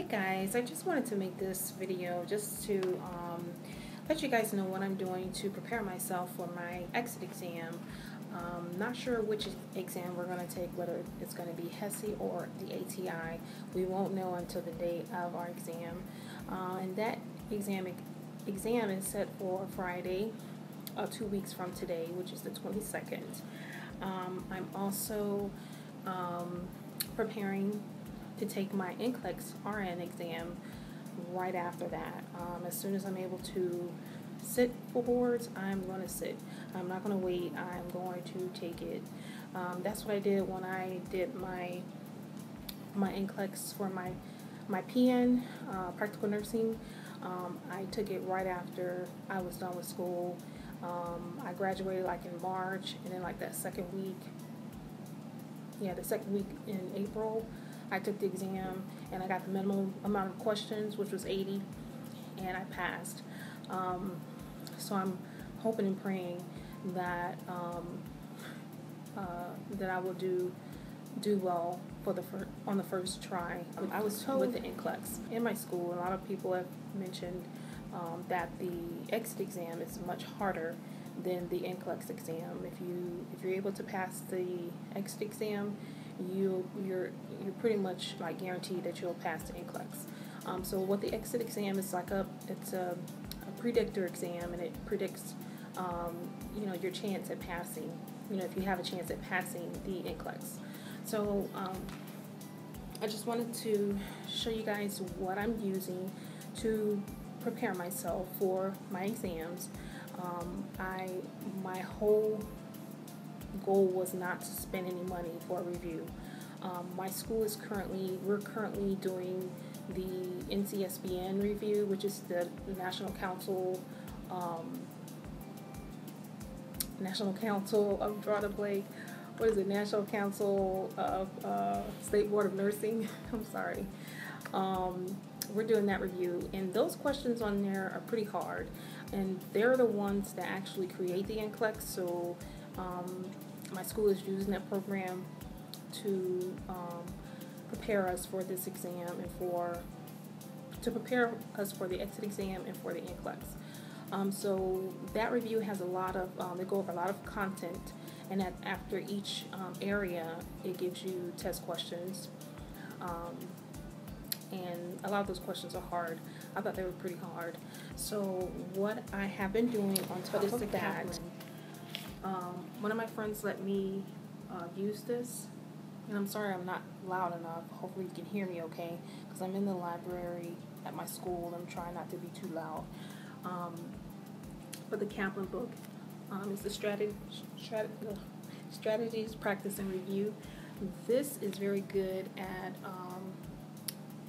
guys, I just wanted to make this video just to let you guys know what I'm doing to prepare myself for my exit exam. Not sure which exam we're going to take, whether it's going to be HESI or the ATI. We won't know until the day of our exam. And that exam is set for Friday, 2 weeks from today, which is the 22nd. I'm also preparing to take my Nclex-RN exam right after that. As soon as I'm able to sit for boards, I'm going to sit. I'm not going to wait. I'm going to take it. That's what I did when I did my Nclex for my PN, practical nursing. I took it right after I was done with school. I graduated like in March, and then like that second week in April, I took the exam, and I got the minimum amount of questions, which was 80, and I passed. So I'm hoping and praying that that I will do well on the first try. I was told with the Nclex in my school, a lot of people have mentioned that the exit exam is much harder than the Nclex exam. If you're able to pass the exit exam, you're pretty much like guaranteed that you'll pass the Nclex. So what the exit exam is like, it's a predictor exam, and it predicts your chance at passing. If you have a chance at passing the Nclex. So I just wanted to show you guys what I'm using to prepare myself for my exams. My whole goal was not to spend any money for a review. My school is we're currently doing the NCSBN review, which is the National Council of what is it? National Council of State Board of Nursing. I'm sorry. We're doing that review, and those questions on there are pretty hard, and they're the ones that actually create the Nclex. So my school is using that program to prepare us for this exam and to prepare us for the exit exam and for the Nclex. So that review has a lot of, they go over a lot of content, and after each area, it gives you test questions. And a lot of those questions are hard. I thought they were pretty hard. So what I have been doing on top of that, Kaplan. One of my friends let me use this, and I'm sorry I'm not loud enough. Hopefully you can hear me okay, because I'm in the library at my school. I'm trying not to be too loud. But the Kaplan book is the Strategies, Practice, and Review. This is very good at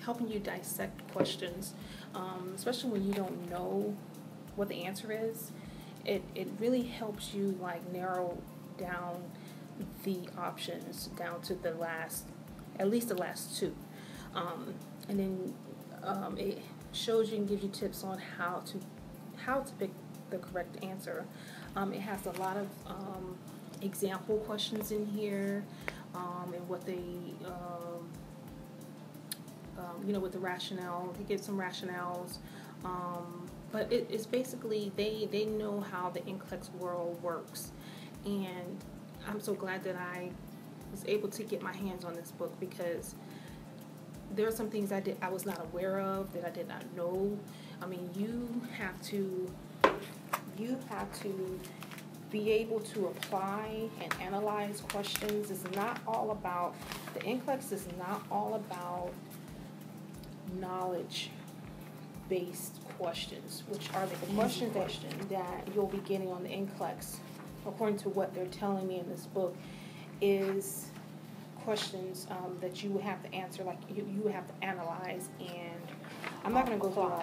helping you dissect questions, especially when you don't know what the answer is. It really helps you like narrow down the options down to at least the last two, and then it shows you and gives you tips on how to pick the correct answer. It has a lot of example questions in here, and what they with the rationale. They give some rationales, but it's basically they know how the Nclex world works, and I'm so glad that I was able to get my hands on this book, because there are some things I was not aware of, that I did not know. I mean, you have to be able to apply and analyze questions. It's not all about, the Nclex is not all about knowledge-based questions, which are the questions that you'll be getting on the Nclex, according to what they're telling me in this book, is questions that you would have to answer, like you would have to analyze. And I'm not going to go through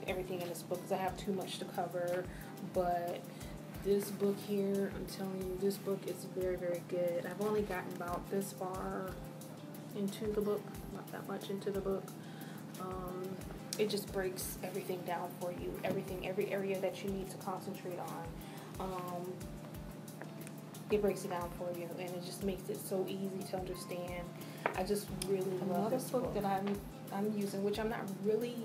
everything in this book, because I have too much to cover, but this book here, I'm telling you, this book is very, very good. I've only gotten about this far into the book, not that much into the book. It just breaks everything down for you, every area that you need to concentrate on. It breaks it down for you, and it just makes it so easy to understand. I just really love this book that I'm I'm using, which I'm not really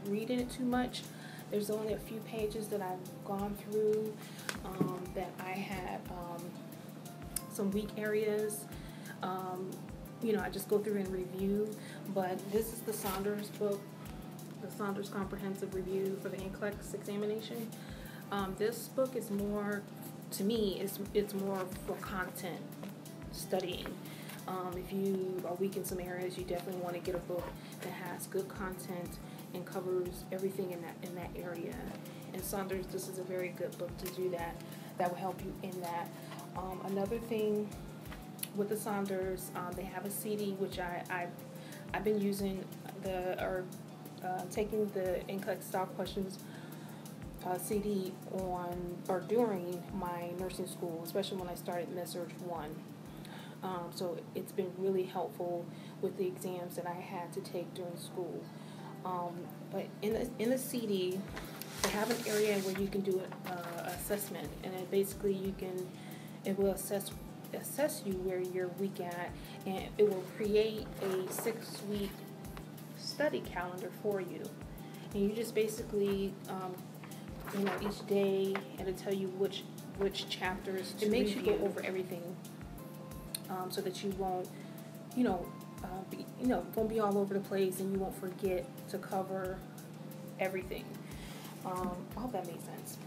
reading it too much. There's only a few pages that I've gone through that I had some weak areas. I just go through and review. But this is the Saunders book, the Saunders Comprehensive Review for the Nclex examination. This book is more, to me, it's more for content studying. If you are weak in some areas, you definitely want to get a book that has good content and covers everything in that area. And Saunders, this is a very good book to do that. That will help you in that. Another thing with the Saunders, they have a CD which I've been using taking the Nclex style questions CD on or during my nursing school, especially when I started Med-Surg 1. So it's been really helpful with the exams that I had to take during school. But in the CD, they have an area where you can do an assessment, and it will assess you where you're weak at, and it will create a 6-week study calendar for you. And you just basically, each day, it'll tell you which chapters to review. It makes you go over everything, so that you won't, won't be all over the place, and you won't forget to cover everything. I hope that made sense.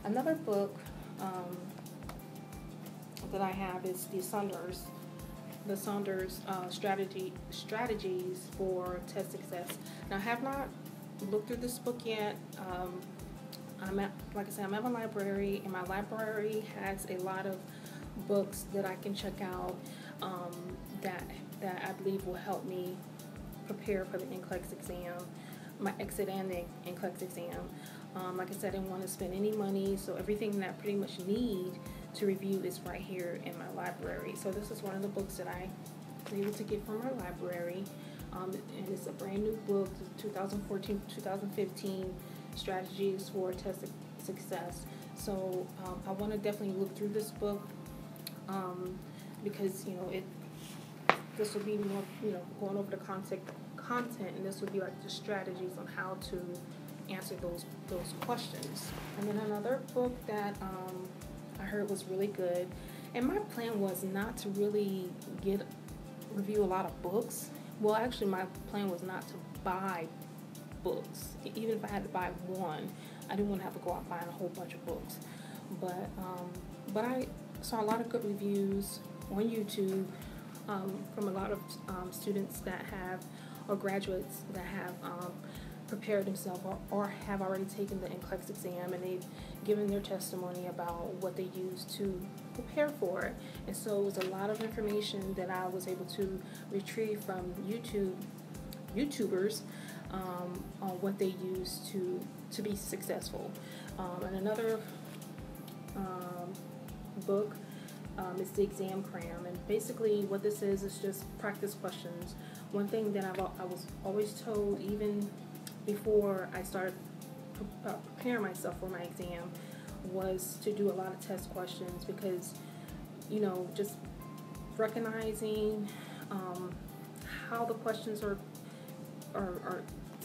Another book that I have is the Saunders strategies for test success. Now, I have not looked through this book yet. I'm at my library, and my library has a lot of books that I can check out that I believe will help me prepare for the Nclex exam, my exit and the Nclex exam. Like I said, I didn't want to spend any money, so everything that I pretty much need to review is right here in my library. So this is one of the books that I was able to get from my library, and it's a brand new book, 2014-2015 strategies for test success. So I want to definitely look through this book because this will be more going over the content, and this would be like the strategies on how to answer those questions. And then another book that I heard was really good, and my plan was not to really review a lot of books. Well, actually, my plan was not to buy books. Even if I had to buy one, I didn't want to have to go out buying a whole bunch of books. But I saw a lot of good reviews on YouTube from a lot of students that have, or graduates that have prepared themselves or have already taken the Nclex exam, and they've given their testimony about what they used to prepare for it. And so it was a lot of information that I was able to retrieve from YouTubers on what they use to be successful. And another book is the exam Cram, and basically what this is just practice questions. One thing that I was always told, even before I started preparing myself for my exam, was to do a lot of test questions, because just recognizing how the questions are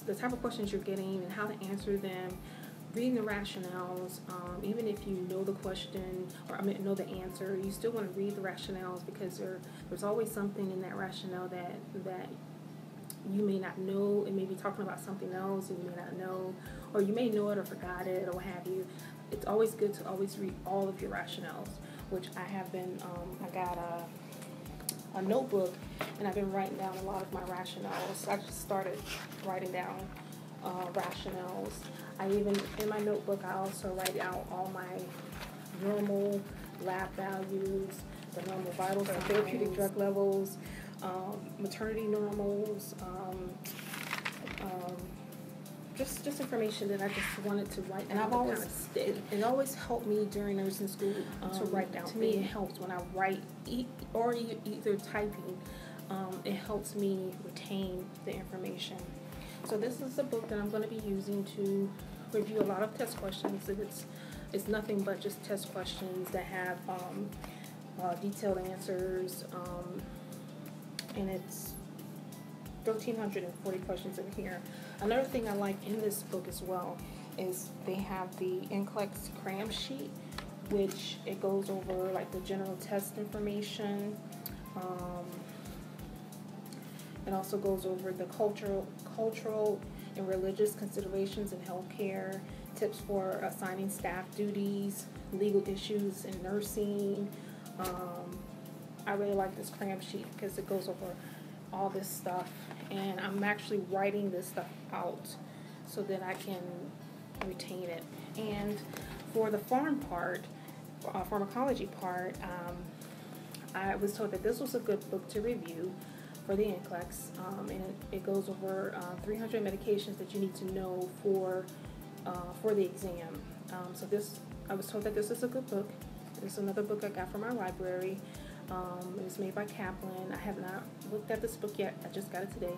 the type of questions you're getting and how to answer them, reading the rationales. Even if you know the question or know the answer, you still want to read the rationales, because there's always something in that rationale that you may not know. It may be talking about something else and you may not know, or you may know it or forgot it or what have you. It's always good to always read all of your rationales, which I have been. I got a notebook, and I've been writing down a lot of my rationales. I just started writing down rationales. In my notebook, I also write out all my normal lab values, the normal vitals and therapeutic drug levels, maternity normals, just information that I just wanted to write down. And it always helped me during nursing school to write down. To me, it helps when I write or either typing. It helps me retain the information. So this is a book that I'm going to be using to review a lot of test questions. It's nothing but just test questions that have detailed answers, and 1,340 questions in here. Another thing I like in this book as well is they have the Nclex-Cram sheet, which it goes over like the general test information. It also goes over the cultural and religious considerations in healthcare, tips for assigning staff duties, legal issues in nursing. I really like this cram sheet because it goes over all this stuff, and I'm actually writing this stuff out so that I can retain it. And for the pharmacology part, I was told that this was a good book to review for the NCLEX, and it goes over 300 medications that you need to know for the exam. I was told that this is a good book. This is another book I got from our library. It was made by Kaplan. I have not looked at this book yet. I just got it today.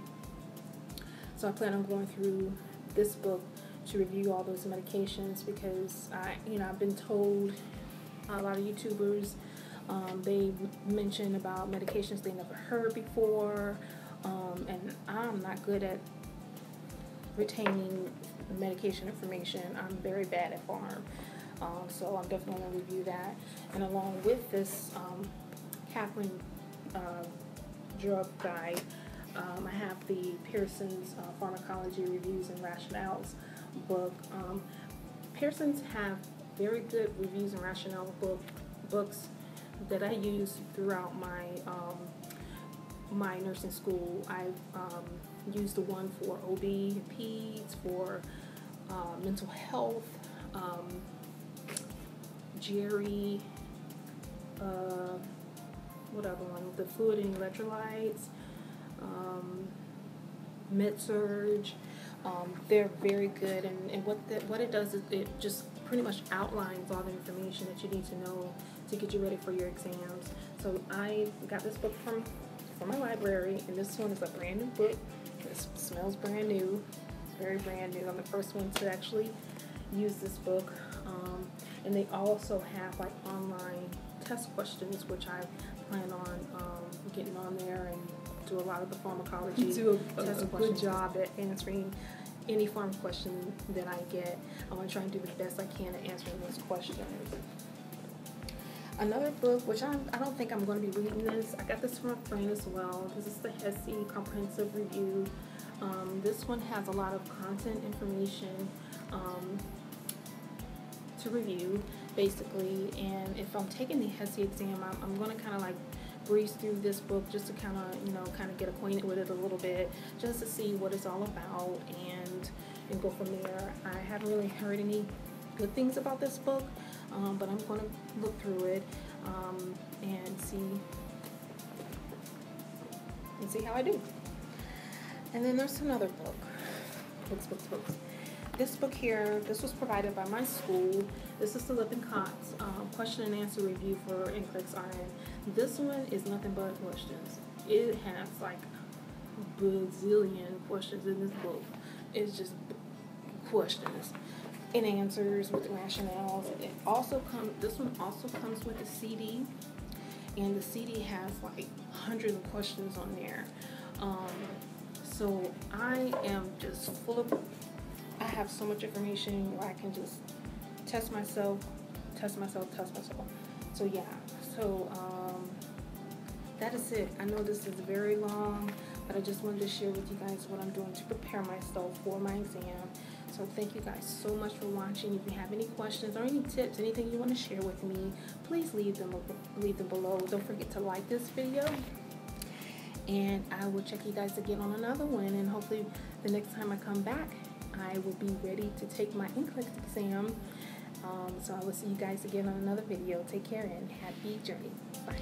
So I plan on going through this book to review all those medications because I've been told a lot of YouTubers they mention about medications they never heard before, and I'm not good at retaining medication information. I'm very bad at Pharm, so I'm definitely going to review that. And along with this Kaplan drug guide, I have the Pearson's Pharmacology Reviews and Rationales book. Pearson's have very good reviews and rationale books that I use throughout my nursing school. I've used the one for OB and peds, for mental health, Jerry, what other one? The fluid and electrolytes, MedSurge. They're very good, and what it does is it just pretty much outlines all the information that you need to know to get you ready for your exams. So I got this book from my library, and this one is a brand new book. It smells brand new, very brand new. I'm the first one to actually use this book. And they also have like online test questions, which I plan on getting on there and do a lot of the pharmacology test questions. Good job at answering any pharm question that I get. I'm going to try and do the best I can at answering those questions. Another book, which I don't think I'm going to be reading this. I got this from a friend as well. This is the HESI Comprehensive Review. This one has a lot of content information to review, basically. And if I'm taking the HESI exam, I'm going to kind of like breeze through this book just to kind of get acquainted with it a little bit, just to see what it's all about, and go from there. I haven't really heard any good things about this book, but I'm going to look through it and see how I do. And then there's another book. Books. This book here, this was provided by my school. This is the Lippincott question and answer review for Nclex-RN. This one is nothing but questions. It has like a bazillion questions in this book. It's just questions and answers with the rationales. This one also comes with a CD, and the CD has like hundreds of questions on there. So I am just full of. I have so much information where I can just test myself. So yeah, that is it. I know this is very long, but I just wanted to share with you guys what I'm doing to prepare myself for my exam. So thank you guys so much for watching. If you have any questions or any tips, anything you want to share with me, please leave them below. Don't forget to like this video, and I will check you guys again on another one, and hopefully the next time I come back, I will be ready to take my NCLEX exam. So I will see you guys again on another video. Take care and happy journey. Bye.